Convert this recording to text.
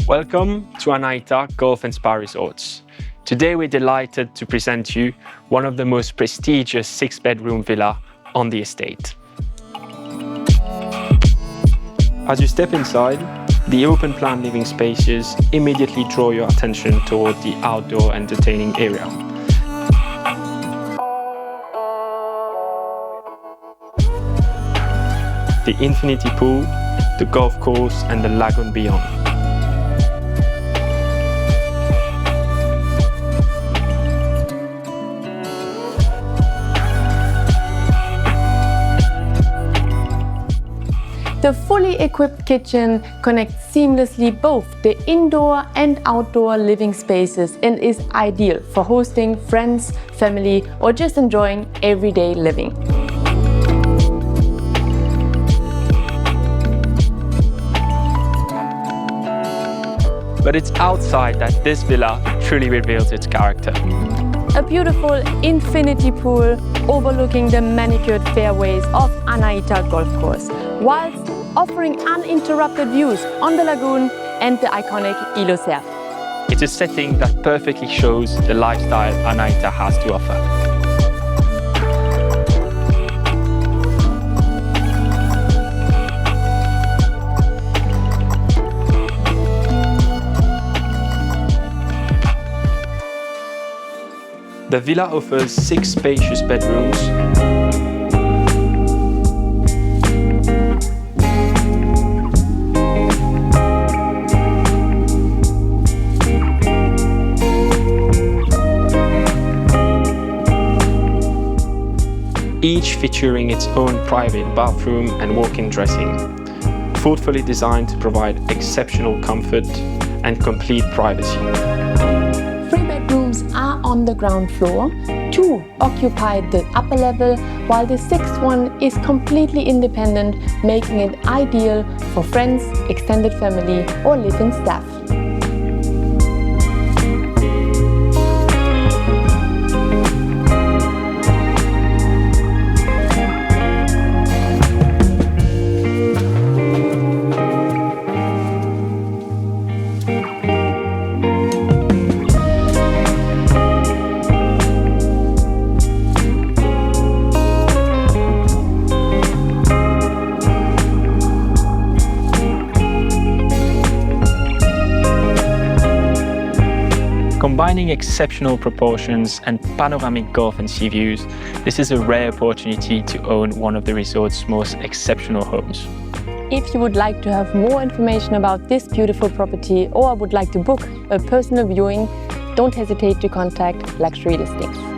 Welcome to Anahita Golf Spa Resorts. Today we're delighted to present you one of the most prestigious 6-bedroom villa on the estate. As you step inside, the open-plan living spaces immediately draw your attention toward the outdoor entertaining area. The infinity pool, the golf course and the lagoon beyond. The fully equipped kitchen connects seamlessly both the indoor and outdoor living spaces and is ideal for hosting friends, family, or just enjoying everyday living. But it's outside that this villa truly reveals its character. A beautiful infinity pool overlooking the manicured fairways of Anahita Golf Course, whilst offering uninterrupted views on the lagoon and the iconic île Cerf. It's a setting that perfectly shows the lifestyle Anahita has to offer. The villa offers 6 spacious bedrooms, each featuring its own private bathroom and walk-in dressing, thoughtfully designed to provide exceptional comfort and complete privacy. 3 bedrooms are on the ground floor, 2 occupy the upper level, while the 6th one is completely independent, making it ideal for friends, extended family or live-in staff. Combining exceptional proportions and panoramic golf and sea views, this is a rare opportunity to own one of the resort's most exceptional homes. If you would like to have more information about this beautiful property or would like to book a personal viewing, don't hesitate to contact Luxury Listings.